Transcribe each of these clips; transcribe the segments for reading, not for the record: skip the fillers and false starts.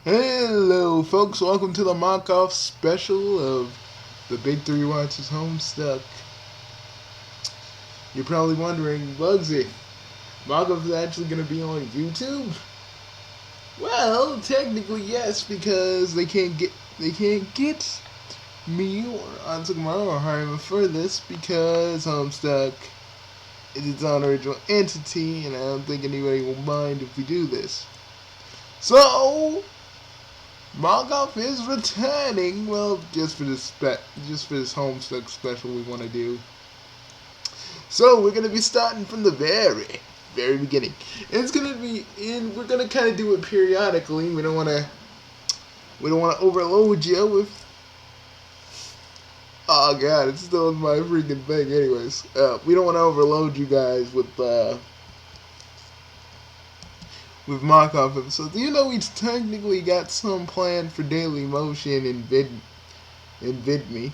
Hello, folks. Welcome to the mock-off special of the Big Three Watches Homestuck. You're probably wondering, Bugsy, mock-off is actually going to be on YouTube? Well, technically yes, because they can't get me or Ansukamaro or Harima for this because Homestuck is its own original entity, and I don't think anybody will mind if we do this. So Markov is returning. Well, just for this Homestuck special we want to do. So we're gonna be starting from the very beginning. And it's gonna be in. We're gonna kind of do it periodically. We don't wanna overload you with. Oh god, it's still in my freaking thing. Anyways, we don't want to overload you guys with Markov episodes. You know, we technically got some planned for Daily Motion and VidMe.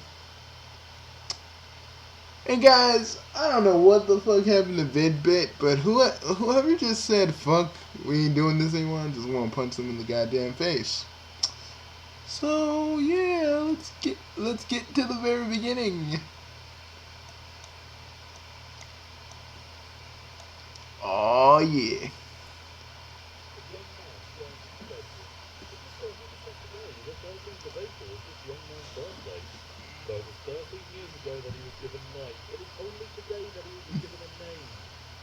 And guys, I don't know what the fuck happened to VidBit, but whoever just said fuck, we ain't doing this anymore, I just want to punch them in the goddamn face. So yeah, let's get to the very beginning. Oh yeah.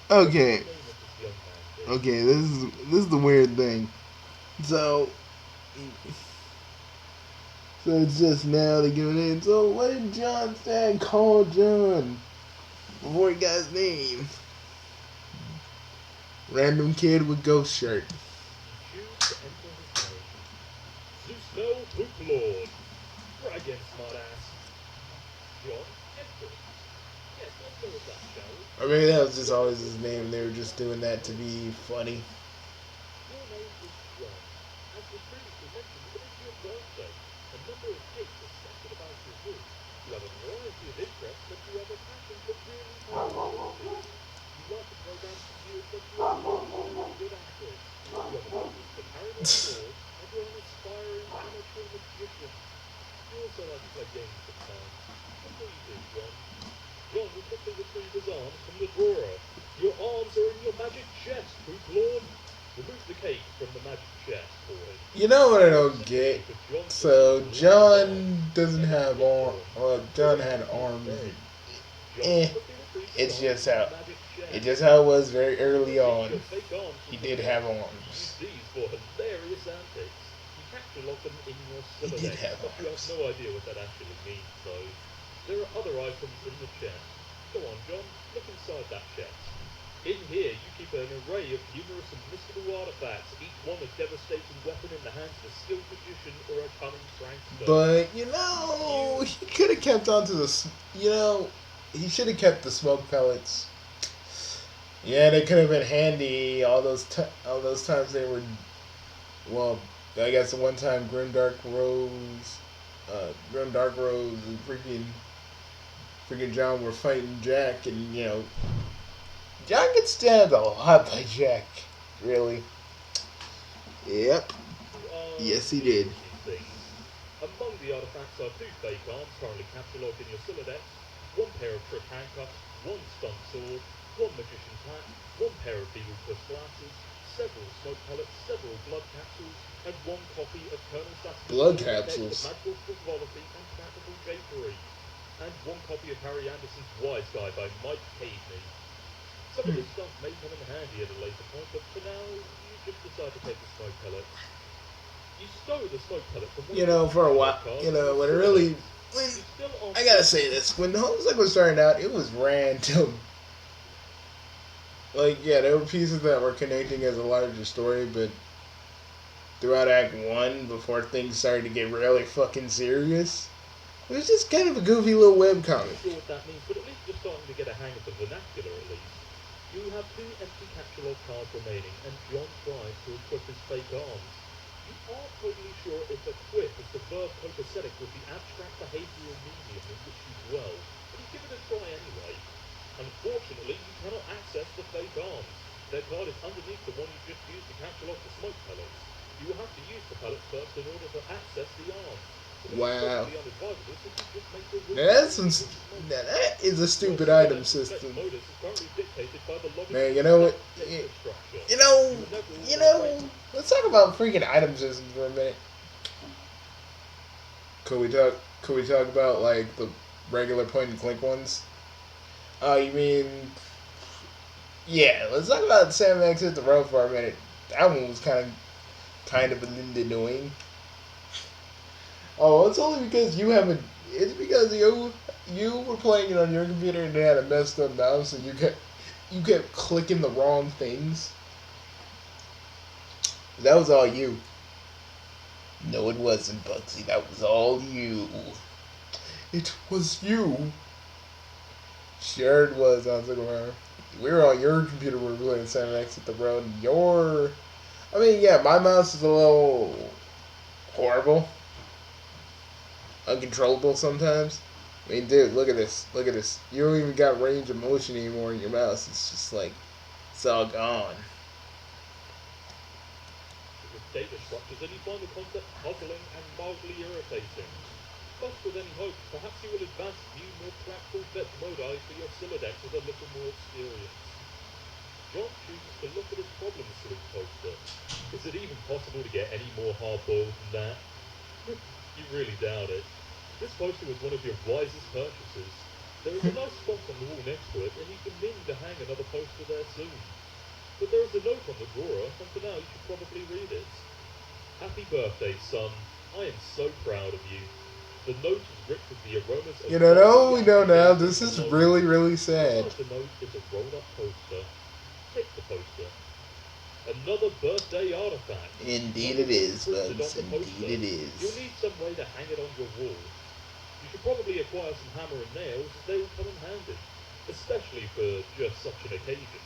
Okay. Okay, this is the weird thing. So so it's just now they give it in. So what did John's dad call John before he got his name? Random kid with ghost shirt. Or maybe that was just always his name. They were just doing that to be funny. You know what I don't get? So John doesn't have arm. Well, John had arms. Eh, it's just how it was very early on. He did have arms. He did have arms. But he could have kept on to the. He should have kept the smoke pellets. Yeah, they could have been handy. All those times they were. Well, I guess the one time Grim Dark Rose, and freaking John were fighting Jack, and John gets stabbed a lot by Jack. Really. Yep. Yes, he did. Blood capsules. For a while, when it really, when I gotta say this, when the Homestuck was starting out, it was random. Like, yeah, there were pieces that were connecting as a larger story, but throughout Act 1, before things started to get really fucking serious, it was just kind of a goofy little webcomic. pallets first in order to access the arms. But this is Wow. probably unadvisable since it just makes your Now wheel that's fully now dismantled. that is a Your stupid item cylinder suspension system. modus is currently dictated by the Man, logical you know what? stack data structure. You know, You were never you authorized. know. Let's talk about freaking item systems for a minute. Could we talk? Could we talk about like the regular point and click ones? Oh, you mean? Yeah. Let's talk about Sam X Hit the Road for a minute. That one was kind of annoying. Oh, it's only because you haven't. It's because you were playing it on your computer and it had a messed up mouse and you kept clicking the wrong things. That was all you. No, it wasn't, Bugsy. That was all you. It was you. Sure, it was. I was looking around. We were on your computer. We were playing Sam X at the road. And your, I mean, yeah, my mouse is a little horrible, uncontrollable sometimes. I mean, dude, look at this. Look at this. You don't even got range of motion anymore in your mouse. It's just like it's all gone. With data structures, then you find the concept puzzling and mildly irritating. Thus, with any hope, perhaps you will advance new, more practical fetch modi for your Silodex with a little more experience. John chooses to look at his problem slip poster. Is it even possible to get any more hard-boiled than that? You really doubt it. This poster was one of your wisest purchases. There is a nice spot on the wall next to it, and you've been meaning to hang another poster there soon. But there is a note on the drawer, and for now you should probably read it. Happy birthday, son. I am so proud of you. The note is rich with the aromas of You know, we know now. dancing This is alone. really, really sad. Inside the note is a rolled-up poster. Take the poster. Another birthday artifact. Indeed it is, Printed Bugs. on the Indeed poster. it is. You'll need some way to hang it on your wall. You should probably acquire some hammer and nails as they will come in handy, especially for just such an occasion.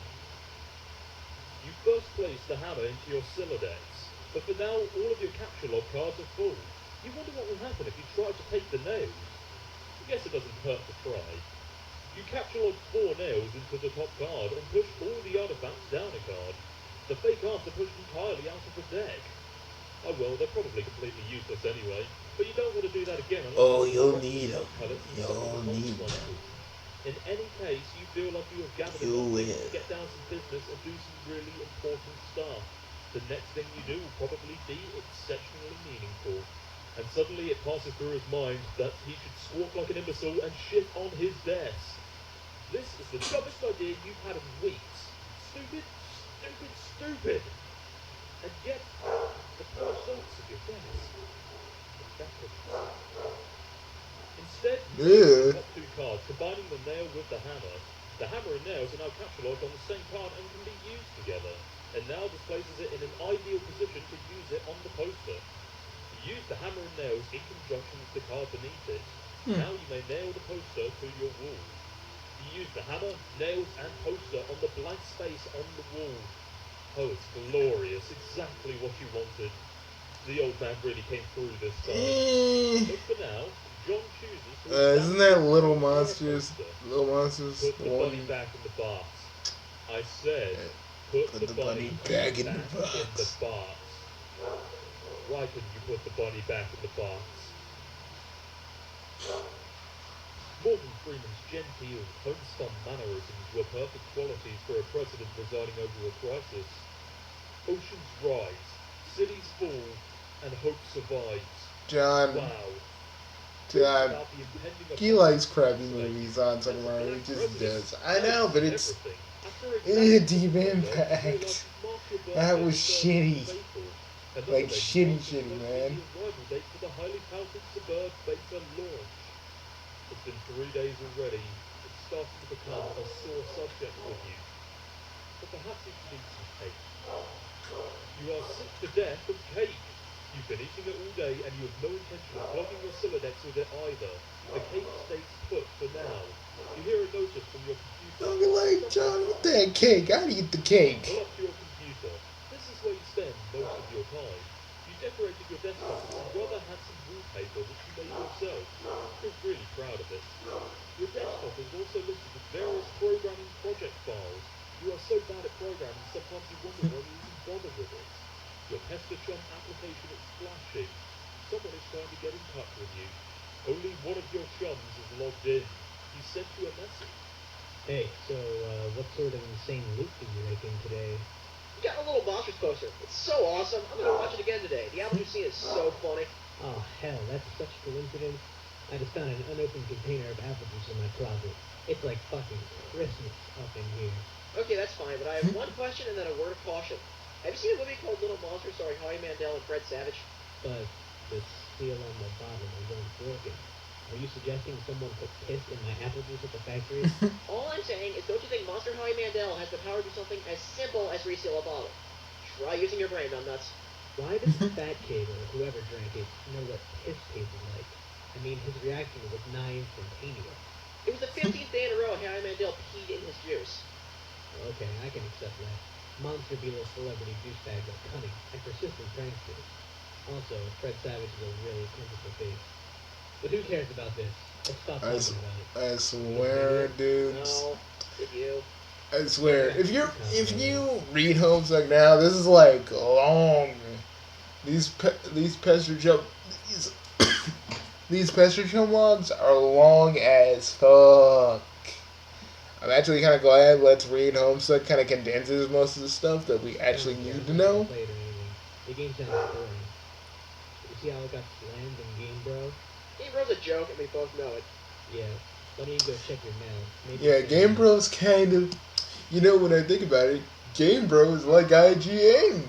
You first place the hammer into your Silodex, but for now all of your capture log cards are full. You wonder what will happen if you try to take the nails. I guess it doesn't hurt to try. You capture log 4 nails into the top card and push all the artifacts down a card. The fake arms are pushed entirely out of the deck. Oh well, they're probably completely useless anyway, but you don't want to do that again unless Oh, you you'll want to need them. pellets and suffer You'll the need them. consequences. In any case, you feel like you have gathered You enough things will. to get down some business and do some really important stuff. The next thing you do will probably be exceptionally meaningful. And suddenly it passes through his mind that he should squawk like an imbecile and shit on his desk. This is the dumbest idea you've had in weeks. Stupid, stupid, stupid. And yet, the poor results of your desk. Pathetic. Instead, you use the Yeah. top 2 cards, combining the nail with the hammer. The hammer and nails are now captured on the same card and can be used together. And now this places it in an ideal position to use it on the poster. You use the hammer and nails in conjunction with the card beneath it. Now you may nail the poster to your wall. You use the hammer, nails, and poster on the blank space on the wall. Oh, it's glorious. Exactly what you wanted. The old man really came through this time. But for now, John chooses to Isn't that Little examine the Monsters? poster. Little Monsters, Put the the bunny one. back in the box. I said, put the bunny back in the back in the box. box. Why couldn't you put the bunny back in the box? Morgan Freeman's genteel, homespun mannerisms were perfect qualities for a president presiding over a crisis. Oceans rise, cities fall, and hope survives. John, Wow. John, About the impending he likes apocalypse crappy fascinating. movies on As a tomorrow. black He just president, does. I know, but it's everything. After Deep examining the Impact. photo, you realize mark your That birthday was the 3rd shitty. of April. Another Like day shitty, marks shitty, the man. arrival date for the highly touted Suburb Beta launch. It's been 3 days already. It's starting to become a sore subject with you. But perhaps you should eat some cake. You are sick to death of cake. You've been eating it all day and you have no intention of plugging your Silodex with it either. The cake stays put for now. You hear a notice from your computer. I'll be like, John, with that cake. I'd eat the cake. Pull up to your computer. This is where you spend most of your time. You decorated your desktop with some rather handsome wallpaper which you made yourself. You're really proud of it. Your desktop is also listed with various programming project files. You are so bad at programming, sometimes you wonder why you even bother with it. Your Pester Chum application is flashing. Someone is trying to get in touch with you. Only one of your chums is logged in. He sent you a message. Hey, so, what sort of insane loop are you making today? We got a little Monsters poster. It's so awesome. I'm gonna watch it again today. The amateur scene is so funny. Oh, hell, that's such a coincidence. I just found an unopened container of apple juice in my closet. It's like fucking Christmas up in here. Okay, that's fine, but I have one question and then a word of caution. Have you seen a movie called Little Monsters starring Howie Mandel and Fred Savage? But the seal on the bottom is unbroken. Are you suggesting someone put piss in my apple juice at the factory? All I'm saying is, don't you think Monster Howie Mandel has the power to do something as simple as reseal a bottle? Try using your brain, numbnuts. Why does the fat kid or whoever drank it know what piss tastes like? I mean, his reaction was nigh instantaneous. It was the 15th day in a row Howie Mandel peed in his juice. Okay, I can accept that. Monster Beetle celebrity douchebags are cunning and persistent pranksters. Also, Fred Savage is a really plentiful face. But who cares about this? Let's stop talking about it. I swear, dudes. No, did you? I swear. If you read Homestuck now, this is like long. These pester jump these pester chum logs are long as fuck. I'm actually kind of glad Let's Read Homestuck kind of condenses most of the stuff that we actually need to know. The game sounds boring. You see how it got slammed in Game Bro? Game Bro's a joke and we both know it. Yeah. Why don't you go check your mail? Maybe Yeah, Game Bro's kind of... You know, when I think about it, Game Bro is like IGN.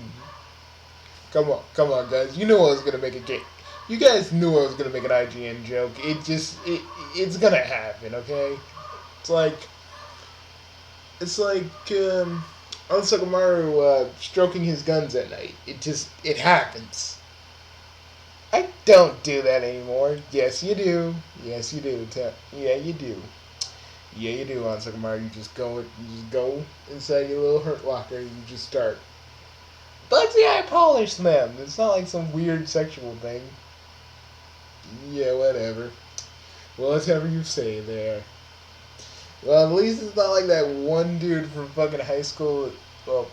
Come on, guys. You knew I was going to make a game. You guys knew I was going to make an IGN joke. It's going to happen, okay? It's like Sugamaru stroking his guns at night. It happens. I don't do that anymore. Yes, you do. Yes, you do. Yeah, you do. Yeah, you do, on Sugamaru. You just go inside your little Hurt Locker and you just start. But yeah, I polish them. It's not like some weird sexual thing. Yeah, whatever. Well, whatever you say there. Well, at least it's not like that one dude from fucking high school, well,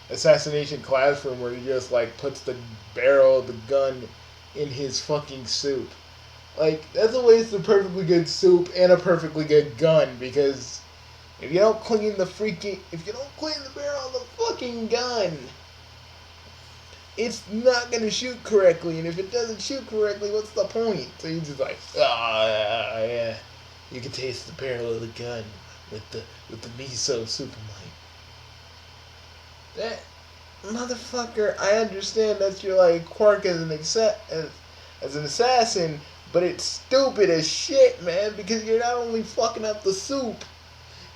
assassination classroom where he just, like, puts the barrel of the gun in his fucking soup. Like, that's a waste of perfectly good soup and a perfectly good gun, because if you don't clean the barrel of the fucking gun, it's not gonna shoot correctly, and if it doesn't shoot correctly, what's the point? So you just like, yeah. You can taste the barrel of the gun with the miso soup. I'm like, that motherfucker. I understand that's your like quirk as an assassin, but it's stupid as shit, man. Because you're not only fucking up the soup,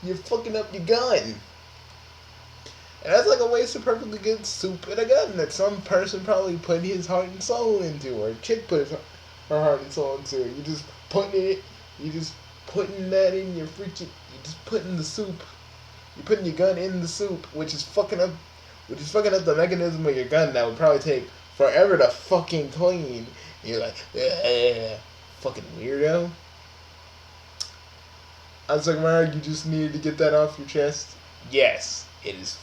you're fucking up your gun. And that's like a waste of perfectly good soup and a gun that some person probably put his heart and soul into, or a chick put her heart and soul into. You just putting that in your freaking, you're just putting the soup, you're putting your gun in the soup, which is fucking up the mechanism of your gun that would probably take forever to fucking clean. And you're like, fucking weirdo. I was like, Mario, you just needed to get that off your chest? Yes, it is.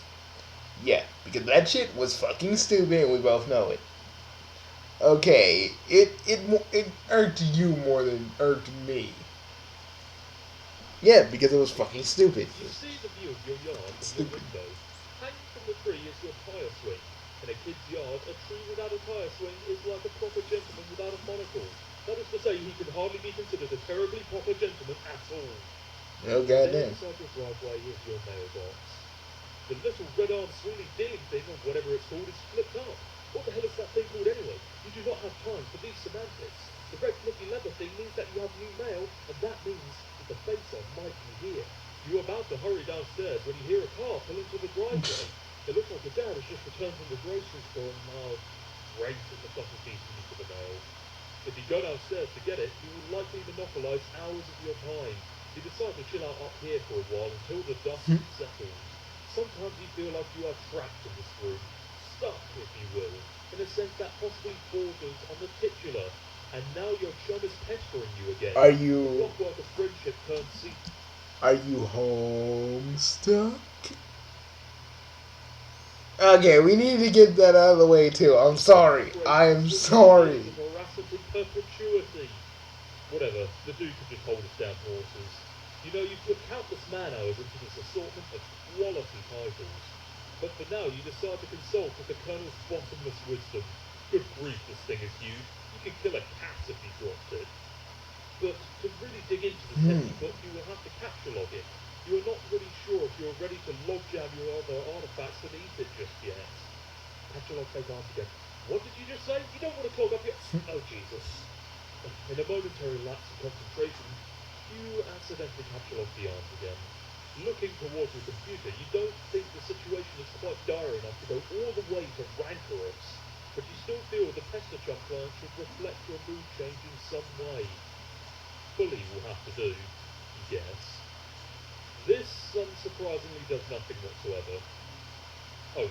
Yeah, because that shit was fucking stupid and we both know it. Okay, it irked you more than it irked me. Yeah, because it was fucking stupid. You see the view of your yard from your window. Hanging from the tree is your tyre swing. In a kid's yard, a tree without a tyre swing is like a proper gentleman without a monocle. That is to say, he can hardly be considered a terribly proper gentleman at all. Oh, goddamn. There inside your driveway is your mailbox. The little red-armed swinging dealing thing, or whatever it's called, is flipped up. What the hell is that thing called anyway? You do not have time for these semantics. The red flippy leather thing means that you have new mail, and that means that the face-off might be here. You're about to hurry downstairs when you hear a car pull into the driveway. It looks like your dad has just returned from the grocery store and, great, it's a fucking decent use of the mail. If you go downstairs to get it, you will likely monopolise hours of your time. You decide to chill out up here for a while until the dust settles. Sometimes you feel like you are trapped in this room, stuck, if you will, in a sense that possibly borders on the titular. And now your chum is pestering you again. Are you... Clockwork of friendship turned seat. Are you Homestuck? Okay, we need to get that out of the way too. I'm sorry. I am sorry. Harassment in perpetuity. Whatever, the dude could just hold us down horses. You know, you've put countless man-hours into this assortment of quality titles. But for now, you decide to consult with the Colonel's bottomless wisdom. Good grief, this thing is huge. You could kill a cat if you dropped it. But to really dig into this hefty book, you will have to capture log it. You are not really sure if you're ready to log jam your other artifacts beneath it just yet. Capture log take on again. What did you just say? You don't want to clog up your... Oh, Jesus. In a momentary lapse of concentration, you accidentally capture log the arms again. Looking towards your computer, you don't think the situation is quite dire enough to go all the way to rancorous, but you still feel the PestaChunk client should reflect your mood change in some way. Fully will have to do, you guess. This, unsurprisingly, does nothing whatsoever. Oh,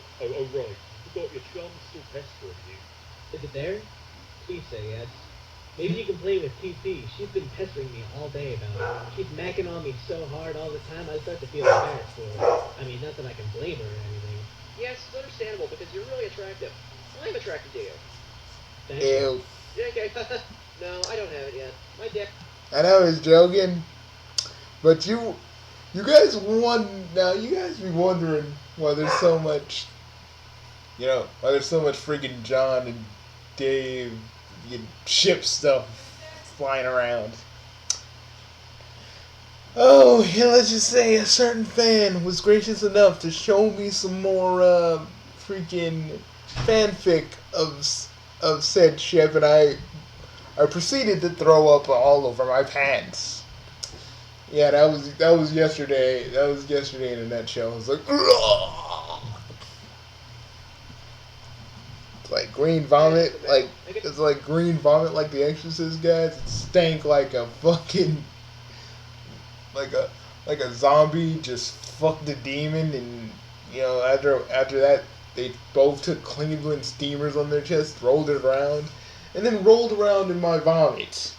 right. Forgot your charm's still pestering you. Is it there? Please say yes. Maybe you can play with TP. She's been pestering me all day about it. She's macking on me so hard all the time, I start to feel embarrassed for her. I mean, not that I can blame her or anything. Yes, it's understandable because you're really attractive. I'm attracted to you. Thank you. Ew. Okay. No, I don't have it yet. My dick. I know I was joking, but you guys be wondering why there's so much, why there's so much freaking John and Dave ship stuff flying around. Oh, yeah, let's just say a certain fan was gracious enough to show me some more freaking fanfic of said ship, and I proceeded to throw up all over my pants. Yeah, that was yesterday. That was yesterday in a nutshell. I was like, ugh! It's like green vomit, it's like green vomit, like the Exorcist guys. It stank like a fucking, like a zombie just fucked a demon, and after that they both took Cleveland steamers on their chest, rolled it around, and then rolled around in my vomit.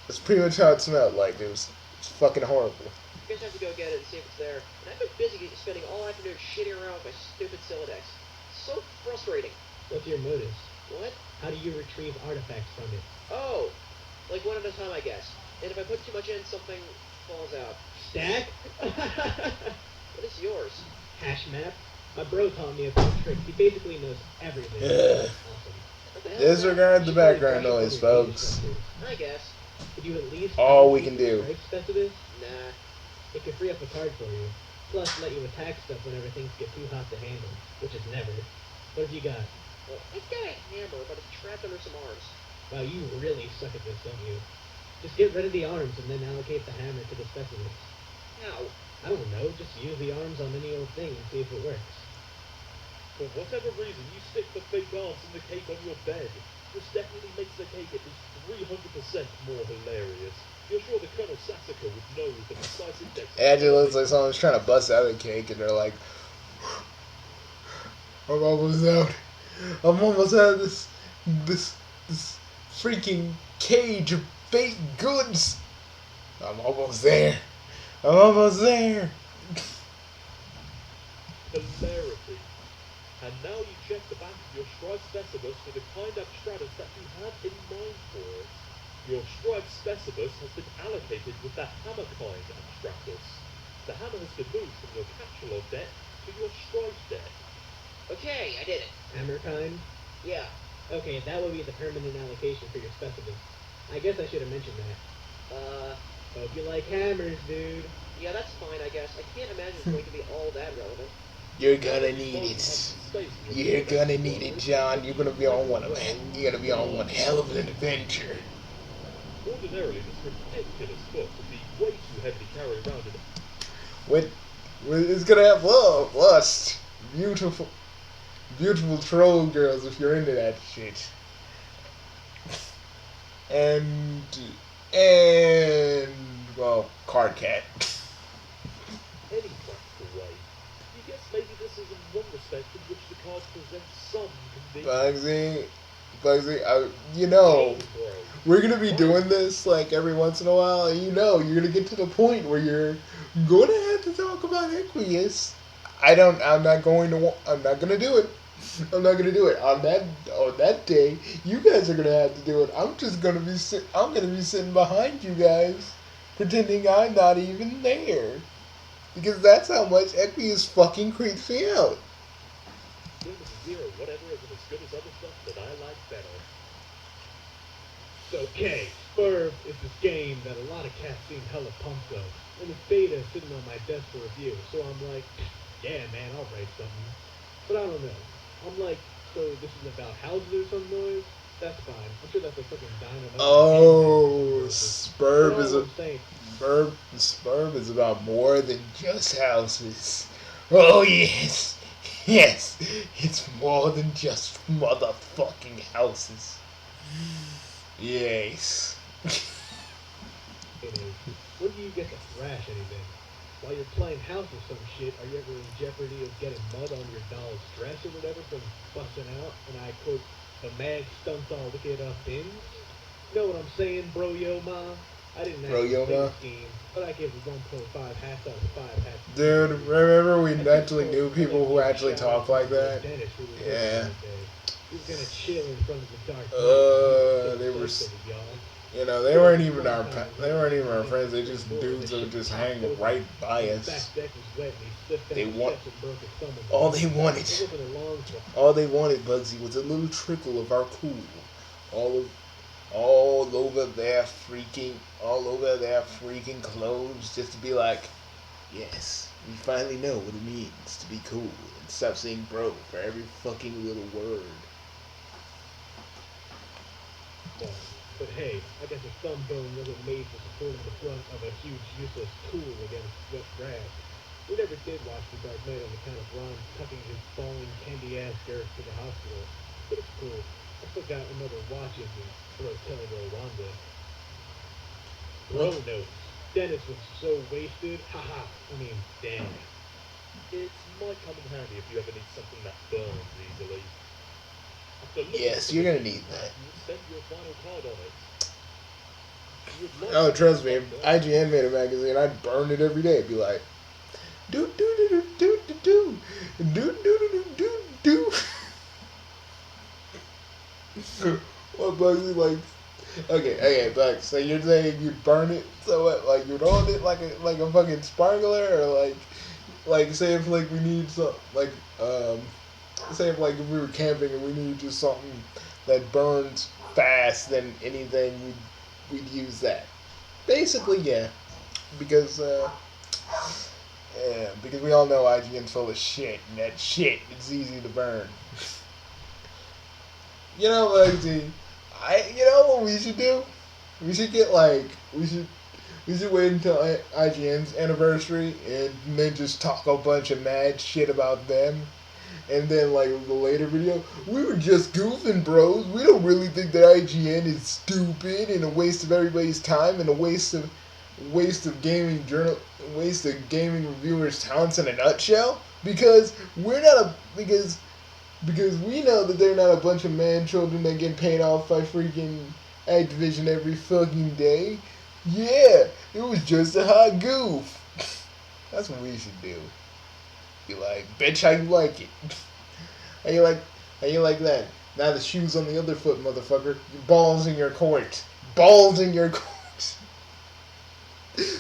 That's pretty much how it smelled like. It's fucking horrible. You guys have to go get it and see if it's there. And I've been busy spending all afternoon shitting around with my stupid Silodex. So frustrating. What's your modus? What? How do you retrieve artifacts from it? Oh, like one at a time, I guess. And if I put too much in, something falls out. Stack? What is yours? Hash map? My bro taught me a cool trick. He basically knows everything. Yeah. Awesome. What the hell? Disregard the You should probably background brush up on noise, your folks. structures. I guess. Could you at least All we can do. specimens? Nah. It could free up a card for you. Plus, let you attack stuff whenever things get too hot to handle, which is never. What have you got? Well, I've got a hammer, but it's trapped under some arms. Wow, you really suck at this, don't you? Just get rid of the arms and then allocate the hammer to the specimens. How? I don't know, just use the arms on any old thing and see if it works. For whatever reason, you stick the fake arms in the cake on your bed. This definitely makes the cake at least 300% more hilarious. You're sure the Colonel Sassacre would know the precise index. It looks like someone's trying to bust out a cake, and they're like, I'm almost out. I'm almost out of this freaking cage of baked goods. I'm almost there. I'm almost there. Hilarity. And now you check the back of your Scribe Specibus for the kind abstratus that you had in mind for it. Your Scribe Specibus has been allocated with the hammer kind abstratus. The hammer has been moved from your capture log deck to your Scribe deck. Okay, I did it. Hammer kind? Yeah. Okay, that would be the permanent allocation for your specimens. I guess I should have mentioned that. Hope you like hammers, dude. Yeah, that's fine, I guess. I can't imagine it's going to be all that relevant. You're gonna need it. You're gonna need it, John. You're gonna be on You're gonna be on one hell of an adventure. Ordinarily, this ridiculous book would be way too heavy to carry around in It's gonna have lust, beautiful troll girls if you're into that shit. And well, card cat. any practical way. You guess maybe this is in one respect in which the cards present some convenience. Bugsy, we're gonna be doing this like every once in a while, and you're gonna get to the point where you're gonna have to talk about Equius. I'm not going to. I'm not gonna do it. I'm not gonna do it on that day. You guys are gonna have to do it. I'm just gonna be I'm gonna be sitting behind you guys, pretending I'm not even there, because that's how much Equius fucking creeps me out. Game of the Year or whatever isn't as good as other stuff that I like better. Okay, Spurb is this game that a lot of cats seem hella pumped of, and it's beta sitting on my desk for review, so I'm like, yeah man, I'll write something. But I don't know. I'm like, so this is about houses or some noise? That's fine. I'm sure that's a fucking dynamite. Oh, But Spurb all is a I'm saying, Spurb is about more than just houses. Oh yes, yes, it's more than just motherfucking houses. Yes. is, when do you get to thrash anything? While you're playing house or some shit, are you ever in jeopardy of getting mud on your doll's dress or whatever from busting out? And I quote, the mad stunts all wicked up in? You know what I'm saying, bro yo ma? I didn't Bro actually yo play ma? this game, but I gave it 1.5 hats out of 5 hats. Dude, remember we At this actually point, knew I people like who to actually shout out talk to like my boy that? Dennis, who was Yeah. working that day. He was gonna chill in front of the dark night. They were, So y'all. you know, they weren't even they weren't even our friends. They just dudes that would just hang right by us. They want all they wanted. All they wanted, Bugsy, was a little trickle of our cool. All of, all over their freaking clothes, just to be like, yes, we finally know what it means to be cool and stop saying bro for every fucking little word. But hey, I guess a thumb bone wasn't made for supporting the front of a huge useless tool against wet grass. We never did watch The Dark Knight on account of Ron tucking his falling candy-ass Garrett to the hospital. But it's cool. I still got another watch in me for Hotel Rwanda. Bro notes. Dennis was so wasted. Haha. I mean, damn. It might come in handy if you ever need something that burns easily. After looking Yes, at you're the gonna machine need pack, that. You would spend your final card on it. You would like Oh, to trust me, if find IGN made a magazine, I'd burn it every day. It'd be like, do do do do do do do do do do do do. What Bugsy like? Okay, Bugs. So you're saying you'd burn it? So what? Like you'd hold it like a fucking sparkler, or like say if like we need some say if like if we were camping and we needed just something that burns fast, then anything we'd use that. Basically, yeah, because yeah, because we all know IGN's full of shit, and that shit is easy to burn. You know, Bugsy, you know what we should do? We should get like we should wait until IGN's anniversary and then just talk a bunch of mad shit about them. And then, like, the later video, we were just goofing, bros. We don't really think that IGN is stupid and a waste of everybody's time and a waste of waste of gaming reviewers' talents in a nutshell. Because we're not because we know that they're not a bunch of man children that get paid off by freaking Activision every fucking day. Yeah, it was just a hot goof. That's what we should do. Be like, bitch, how you like it? How you like that? Now the shoes on the other foot, motherfucker. Balls in your court. Balls in your court.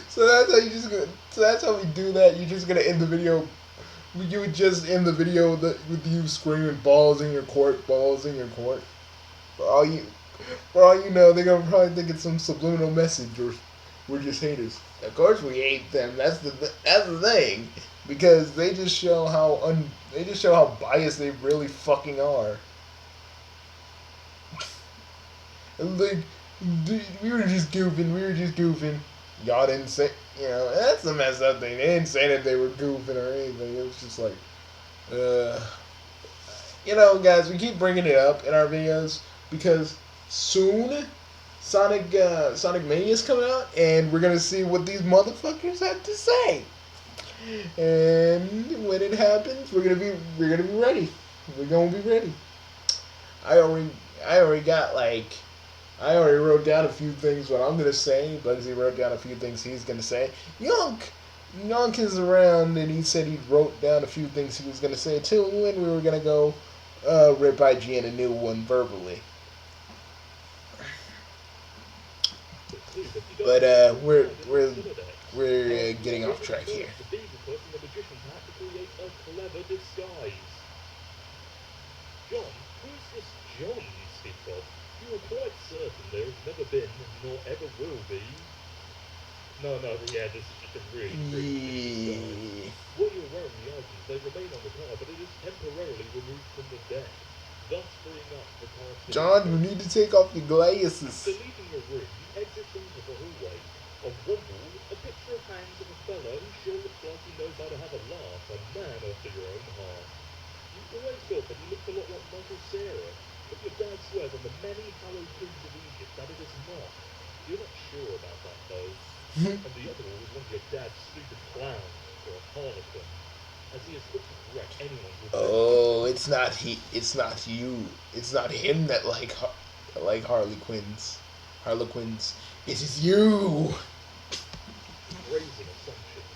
So that's how you just gonna. So that's how we do that. You're just gonna end the video. You would just end the video with you screaming "balls in your court, balls in your court." For all you, for all you know, they're gonna probably think it's some subliminal message, or we're just haters. Of course, we hate them. That's the thing, because they just show how biased they really fucking are. And like, we were just goofing. We were just goofing. Y'all didn't say, that's the messed up thing. They didn't say that they were goofing or anything. It was just like, guys, we keep bringing it up in our videos because soon Sonic Mania is coming out, and we're gonna see what these motherfuckers have to say. And when it happens, we're gonna be ready. We're gonna be ready. I already got I already wrote down a few things what I'm gonna say. Bugsy wrote down a few things he's gonna say. Yunk! Yonk is around, and he said he wrote down a few things he was gonna say too, and we were gonna go rip IGN a new one verbally. But please, if you don't But know we're what's we're inside an Cyberdeck, we're getting you're off track really here. forced to be because the magician had to create a clever disguise. John, who's this John you speak of? You are quite certain there has never been, nor ever will be. No, yeah, this is just a really disguise. Yeah. While you're wearing the items, they remain on the card, but it is temporarily removed from the deck, thus freeing up the card's hidden John, you space. need to take off your glasses. After leaving your room, you exit into the hallway. On one wall, a picture hangs of a fella who sure looks like he knows how to have a laugh, a man after your own heart. You always thought that he looked a lot like Michael Cera, but your dad swears on the many hallowed tombs of Egypt that it is not. You're not sure about that though. And the other wall is one of your dad's stupid clowns, or a harlequin, as he has looked to correct anyone who Oh, it's not he. It's not you. It's not him that like Harlequins. It is you. brazen assumptions.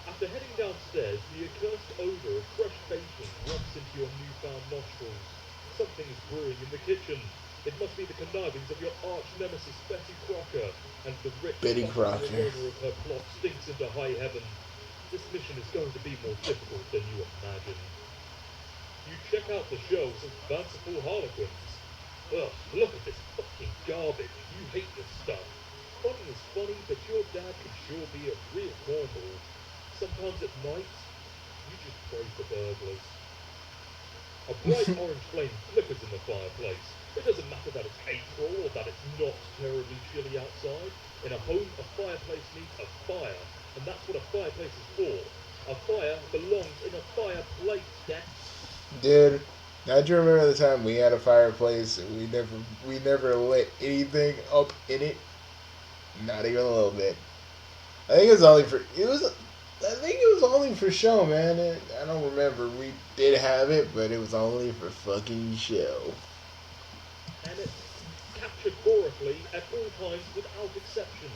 After heading downstairs, the accursed odor of fresh baking wafts into your newfound nostrils. Something is brewing in the kitchen. It must be the connivings of your arch nemesis Betty Crocker, and the rich Betty bubbling Crocker. aroma of her plot stinks into high heaven. This mission is going to be more difficult than you imagine. You check out the shelves of fanciful harlequins. Ugh, look at this fucking garbage. You hate this stuff. Funny is funny, but your dad could sure be a real cornball. Sometimes at night, you just pray for burglars. A bright orange flame flickers in the fireplace. It doesn't matter that it's April or that it's not terribly chilly outside. In a home, a fireplace needs a fire, and that's what a fireplace is for. A fire belongs in a fireplace, Dad. Dude, don't you remember the time we had a fireplace and we never lit anything up in it? Not even a little bit. I think it was only for show, man. I don't remember. We did have it, but it was only for fucking show. And it's captured gorgeously at all times without exception.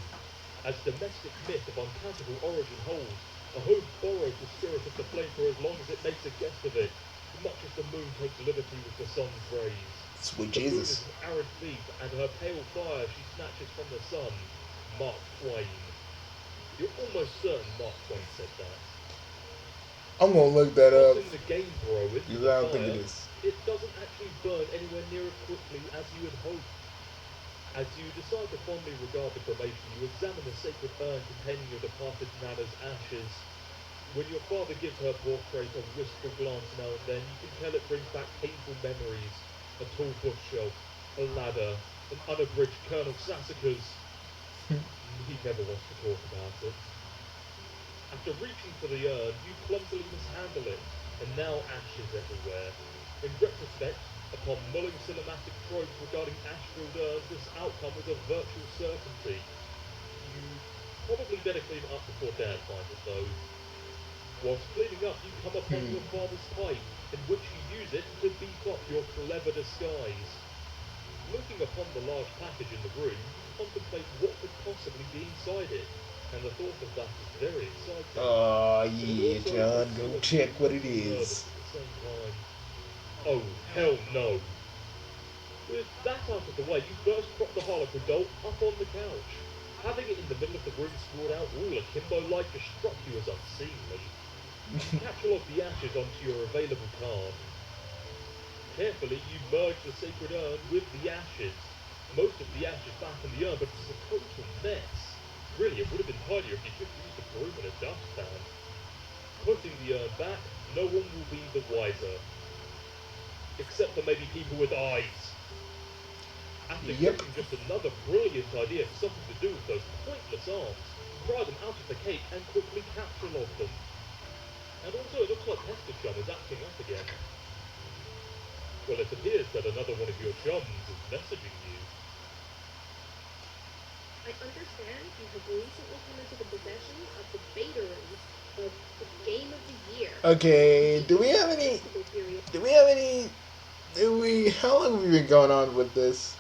As domestic myth of uncountable origin holds, a home borrows the spirit of the flame for as long as it makes a guest of it, much as the moon takes liberty with the sun's rays. Sweet The moon Jesus. is an arid thief, and her pale fire she snatches from the sun. Mark Twain. You're almost certain Mark Twain said that. I'm gonna look that up. Tossing the game throw into Because the I don't think fire, it is. it doesn't actually burn anywhere near as quickly as you had hoped. As you decide to fondly regard the cremation, you examine the sacred urn containing your departed Nana's ashes. When your father gives her portrait a wistful glance now and then, you can tell it brings back painful memories. A tall bookshelf, a ladder, an unabridged Colonel Sassacre's. He never wants to talk about it. After reaching for the urn, you clumsily mishandle it, and now ashes everywhere. In retrospect, upon mulling cinematic tropes regarding ash-filled urns, this outcome was a virtual certainty. You probably better clean it up before Dad finds it, though. Whilst cleaning up, you come upon your father's pipe, in which you use it to beef up your clever disguise. Looking upon the large package in the room, you contemplate what could possibly be inside it, and the thought of that is very exciting. Oh But it yeah, also John, makes go you check what it nervous is. at the same time. Oh, hell no. With that out of the way, you first prop the Harlequin doll up on the couch. Having it in the middle of the room sprawled out all akimbo-like just struck you as unseemly. You capture off the ashes onto your available card. Carefully, you merge the sacred urn with the ashes. Most of the ashes back in the urn, but it's a total mess. Really, it would have been tidier if you could use a broom and a dustpan. Putting the urn back, no one will be the wiser. Except for maybe people with eyes. After Yep. getting just another brilliant idea for something to do with those pointless arms, pry them out of the cake and quickly capture log them. And also, it looks like Chum is acting up again. Well, it appears that another one of your chums is messaging you. I understand you have recently come into the possession of the betas of the Game of the Year. Okay, do we have any? How long have we been going on with this?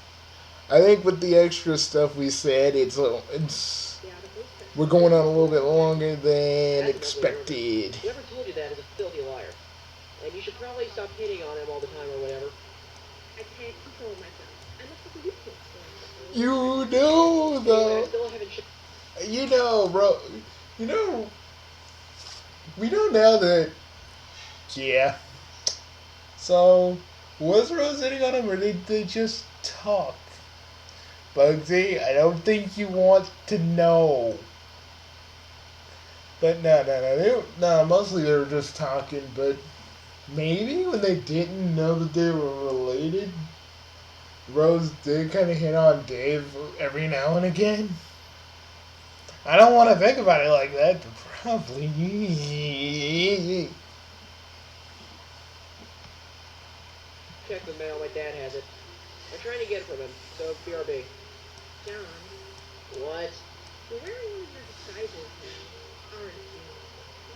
I think with the extra stuff we said, it's The articles that we're going on a little bit longer than That's another expected. rumor. Whoever told you that is a filthy liar. And you should probably stop hitting on him all the time or whatever. I can't control myself. I'm a fucking weakness. You know, Anyway, I though. still haven't You know, bro. You know, we know now that, yeah. So, was Rose hitting on him, or did they just talk? Bugsy, I don't think you want to know. But no, mostly they were just talking, but maybe when they didn't know that they were related, Rose did kind of hit on Dave every now and again. I don't want to think about it like that, but probably. check the mail. My dad has it. I'm trying to get it from him, so BRB. John, What? you're wearing one of your disguises now, aren't you?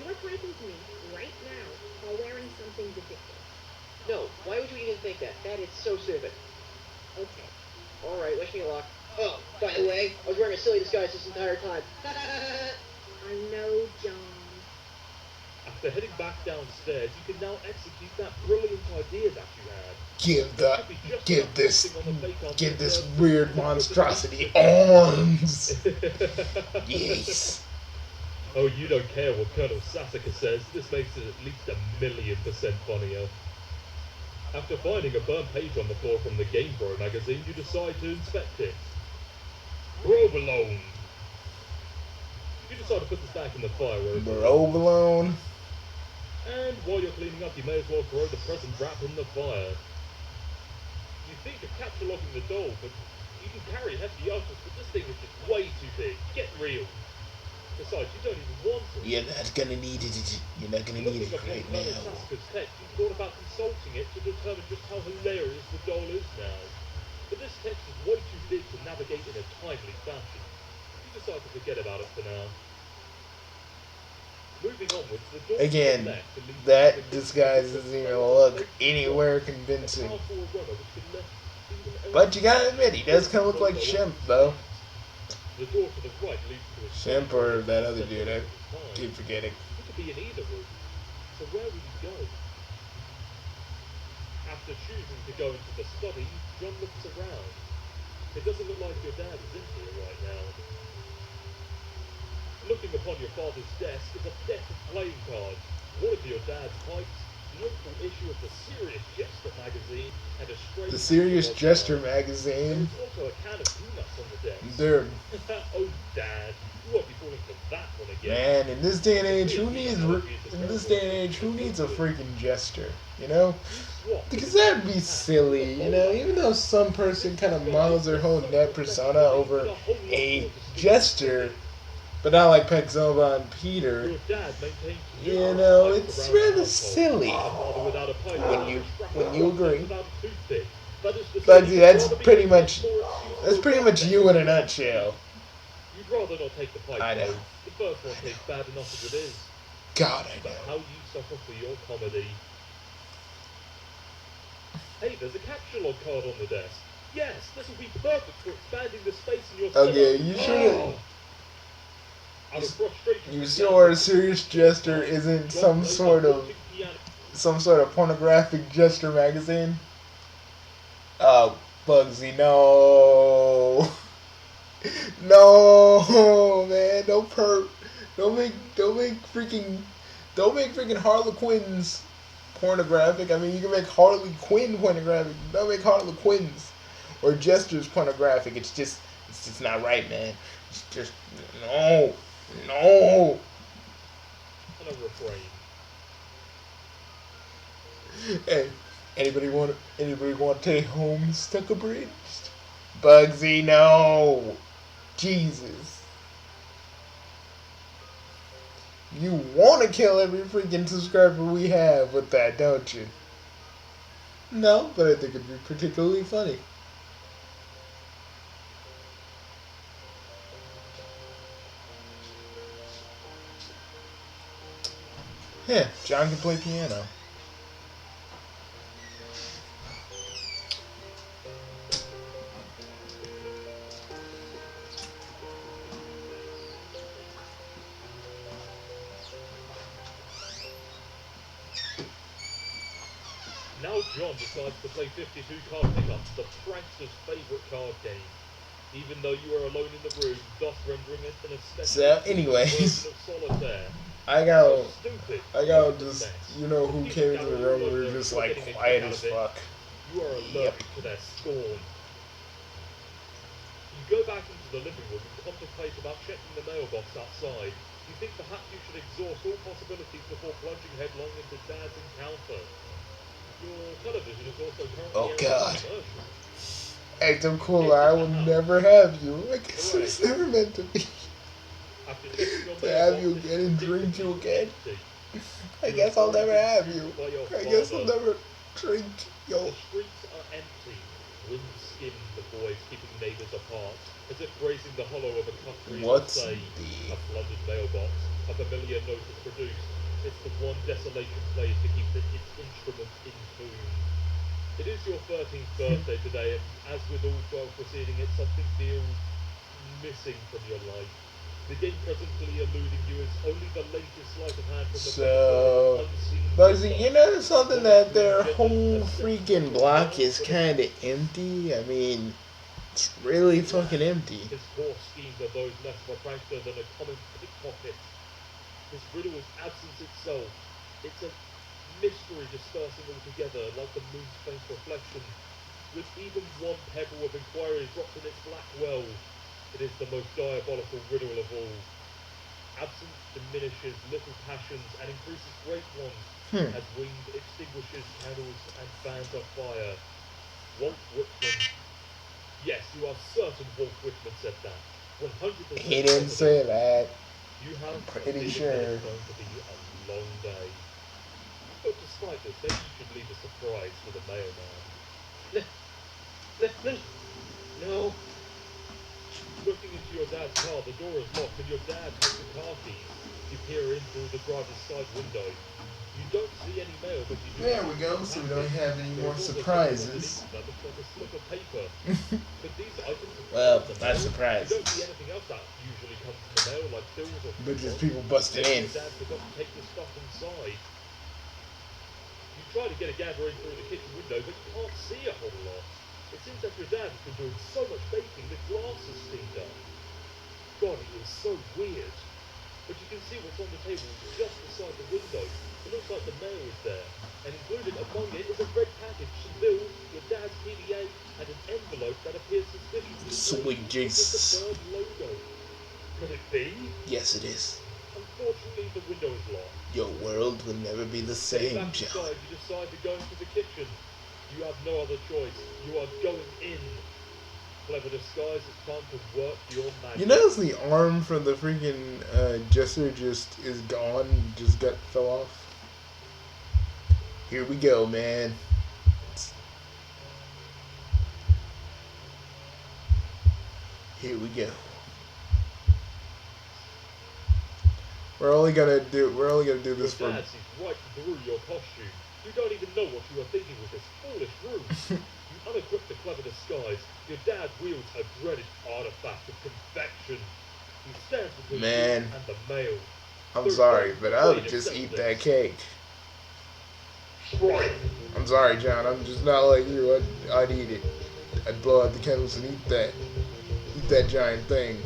You are threatening me right now while wearing something ridiculous. No, why would you even think that? That is so stupid. Okay. Alright, wish me luck. Oh, by the way, I was wearing a silly disguise this entire time. I know, John. After heading back downstairs, you can now execute that brilliant idea that you had. Give this weird monstrosity arms. Yes. Oh, you don't care what Colonel Sasaka says. This makes it at least 1,000,000% funnier. After finding a burnt page on the floor from the Game Bro magazine, you decide to inspect it. Provolone. You decide to put this back in the fire where it belongs. Provolone. And while you're cleaning up, you may as well throw the present wrap in the fire. You think of cataloging the doll, but you can carry hefty items, but this thing is just way too big. Get real. Besides, you don't even want it. You're not gonna need it. You're not gonna need it right Colonel now. Sasaka's text, you thought about consulting it to determine just how hilarious the doll is now. But this text is way too big to navigate in a timely fashion. You decide to forget about it for now. Moving onwards, the door Again, left to lead that to the disguise doesn't even look anywhere convincing. But you gotta admit, he does kind of look like Shemp, though. The door to the right leads to a Shemp or that other dude, I keep forgetting. It could be in either room. So where would you go? After choosing to go into the study, John looks around. It doesn't look like your dad is in here right now. Looking upon your father's desk is a deck of playing cards, one of your dad's pipes, the local issue of the Serious Jester magazine, and a straight... The Serious Jester magazine? There's also a can of peanuts on the desk. Dude. Oh, Dad, you won't be falling for that one again. Man, in this day and age, who needs a freaking jester? You know? Because that'd be silly, you know? Even though some person kind of models their whole net persona over a jester, but not like Pexova and Peter, Your dad maintains you zero know, pipes it's around the rather household. silly. A father without a pipe When you- is a when you agree. without a toothpick. That is to say, Bugsy, you'd that's rather be pretty making much- more excuses That's for pretty a much dad you in a than nutshell. You'd rather not take the pipe. I know. though. The first one tastes bad enough as it is. God, I But know. how you suffer for your comedy. Hey, there's a capsule log card on the desk. Yes, this will be perfect for expanding the space in your Okay, cinema. you should've- Oh. Out of frustration, You sure a Serious Jester isn't some sort of pornographic jester magazine? Oh, Bugsy, no. No, man, don't make freaking Harlequins pornographic. I mean, you can make Harley Quinn pornographic. Don't make Harlequins or jesters pornographic. It's just not right, man. It's just, no. And a refrain. Hey, anybody want to take homestuck abridged? Bugsy, no. Jesus. You want to kill every freaking subscriber we have with that, don't you? No, but I think it'd be particularly funny. Yeah, John can play piano. John decides to play 52 card pickup, the prankster's favourite card game. Even though you are alone in the room, thus rendering it an especially So, anyways, version of solitaire. I So got, stupid, I got even the just, best. you know, The who peanut came into the gallery room, all we were over, just you are like getting a quiet kick out as of it. fuck. You are Yep. allergic to their scorn. You go back into the living room and contemplate about checking the mailbox outside. You think perhaps you should exhaust all possibilities before plunging headlong into Dad's encounter. Your television is also currently Oh, airing God. a commercial. Acting cool, I will never have you. I guess it's never meant to be. After checking your To have mailbox, you it's again and drink you again. empty. I guess I'll never have you. By your I guess I'll father. never drink The your. streets are empty. Wind skimmed the boys, keeping neighbours apart, as if grazing the hollow of a country What's say. the. A plundered mailbox, a familiar note is produced. It's the one desolation plays to keep its instrument in tune. It is your 13th birthday today, and as with all 12 preceding it, something feels missing from your life. The game presently eluding you is only the latest sleight of hand from the So, unseen. Bugsy, you notice something that their whole freaking block is kind of empty? I mean, it's really fucking empty. His core schemes are those less of a prankster than a common pickpocket. His riddle is absence itself. It's a mystery dispersing altogether, like the moon's faint reflection. With even one pebble of inquiry dropped in its black well, it is the most diabolical riddle of all. Absence diminishes little passions and increases great ones, as wind extinguishes candles and fans a fire. Walt Whitman. Yes, you are certain Walt Whitman said that. 100% He didn't say that. You have Pretty a sure. It's going to be a long day. But despite this, maybe you should leave a surprise for the mailman. No. Looking into your dad's car, the door is locked and your dad has the car keys. You peer in through the driver's side window. You don't see any mail, but you do. There we go, so we don't have any more surprises. That looks like a slip of paper. But these items are Well, from the not mail. surprises. You don't see anything else that usually comes in the mail, like bills or But just coupons. people busting Maybe in. your dad forgot to take the stuff inside. You try to get a gander in through the kitchen window, but you can't see a whole lot. It seems that your dad has been doing so much baking, the glass has steamed up. God, it is so weird. But you can see what's on the table just beside the window. It looks like the mail is there. And included among it is a red package, some bills, your dad's PDA, and an envelope that appears suspiciously Sweet with Jesus. the bird logo. Could it be? Yes, it is. Unfortunately, the window is locked. Your world will never be the Getting same, back John. inside, you decide to go into the kitchen. You have no other choice. You are going in. Clever disguise, it's time to work your magic. You notice the arm from the freaking Jester just is gone, just fell off? Here we go, man. Here we go. We're only gonna do this Your for dad sees right through your costume. You don't even know what you are thinking with this foolish room. You unequip the clever disguise. Your dad wields a dreaded artifact of confection. He stands between Man. you and the mail. I'm sorry, but I would just eat that cake. I'm sorry, John. I'm just not like you. I'd eat it. I'd blow out the candles and eat that giant thing.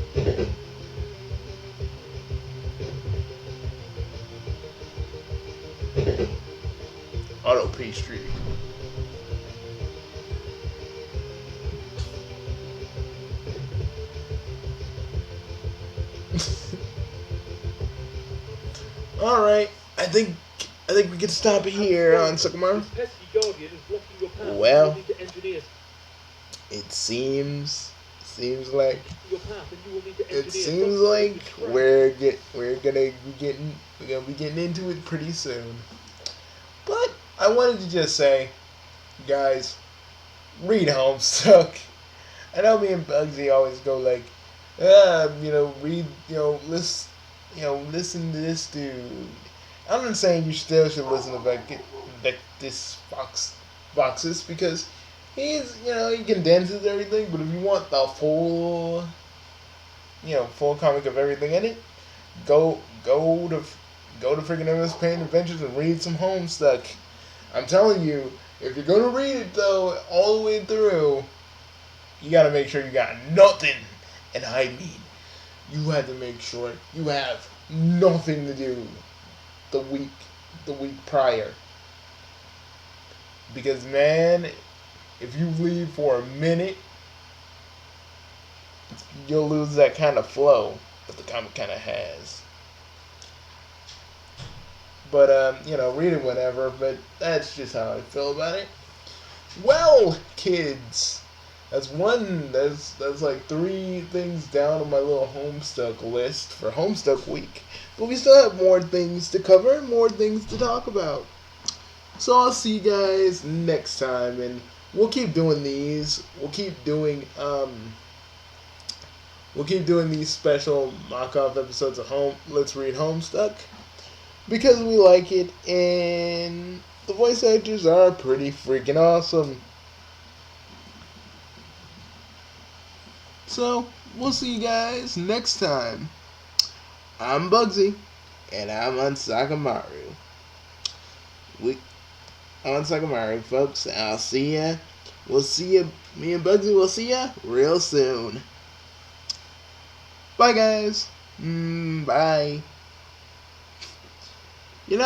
Auto pastry. All right, I think we can stop it here on Sukumar. This pesky guardian is blocking your path. Well. You need to engineer It seems like your path, and you will need to engineer it seems something like to distract. we're gonna be getting into it pretty soon. But I wanted to just say, guys, read Homestuck. I know me and Bugsy always go like, read, listen to this dude. I'm not saying you still should listen to this Foxes because he condenses everything. But if you want the full comic of everything in it, go to freaking MS Paint Adventures and read some Homestuck. I'm telling you, If you're gonna read it though, all the way through, you gotta make sure you got nothing. And I mean, you have to make sure you have nothing to do the week prior. Because man, if you leave for a minute, you'll lose that kind of flow that the comic kind of has. But read it whenever. But that's just how I feel about it. Well, kids, that's like 3 things down on my little Homestuck list for Homestuck week. But we still have more things to cover and more things to talk about. So I'll see you guys next time, and we'll keep doing these. We'll keep doing these special mock-off episodes of Let's Read Homestuck because we like it, and the voice actors are pretty freaking awesome. So we'll see you guys next time. I'm Bugsy, and I'm on Sakamaru. On Sakamaru, folks. I'll see ya. We'll see ya. Me and Bugsy will see ya real soon. Bye, guys. Bye. Where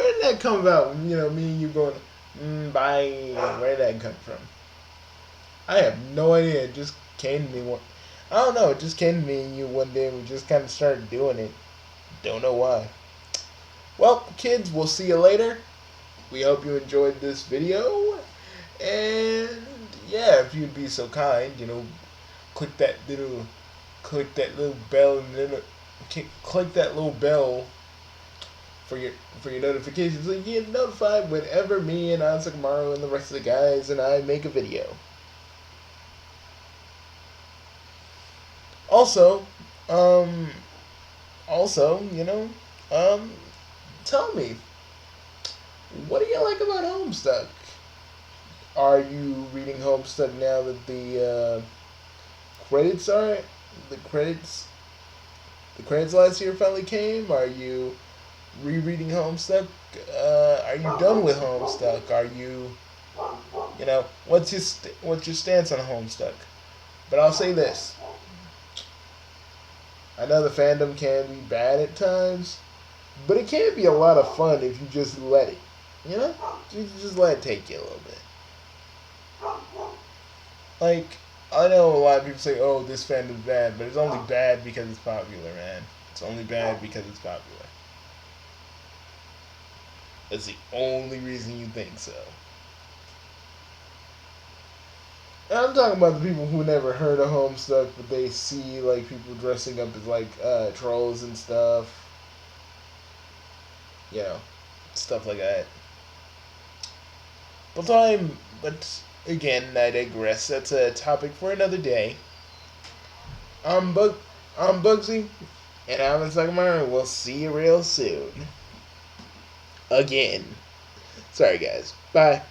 did that come about? Me and you going, bye. Where did that come from? I have no idea. It just came to me I don't know. It just came to me and you one day and we just kind of started doing it. Don't know why. Well, kids, we'll see you later. We hope you enjoyed this video. And yeah, if you'd be so kind, click that little bell and then click that little bell for your notifications so you get notified whenever me and Ansakamaru and the rest of the guys and I make a video. Also, tell me, what do you like about Homestuck? Are you reading Homestuck now that the credits last year finally came? Are you rereading Homestuck? Are you done with Homestuck? Are you, what's your stance on Homestuck? But I'll say this. I know the fandom can be bad at times, but it can be a lot of fun if you just let it. You just let it take you a little bit. Like, I know a lot of people say, oh, this fandom's bad, but it's only bad because it's popular, man. It's only bad because it's popular. That's the only reason you think so. And I'm talking about the people who never heard of Homestuck, but they see, like, people dressing up as, like, trolls and stuff. Stuff like that. But again, I digress. That's a topic for another day. I'm Bugsy, and I'm Sakamaru. We'll see you real soon. Again. Sorry, guys. Bye.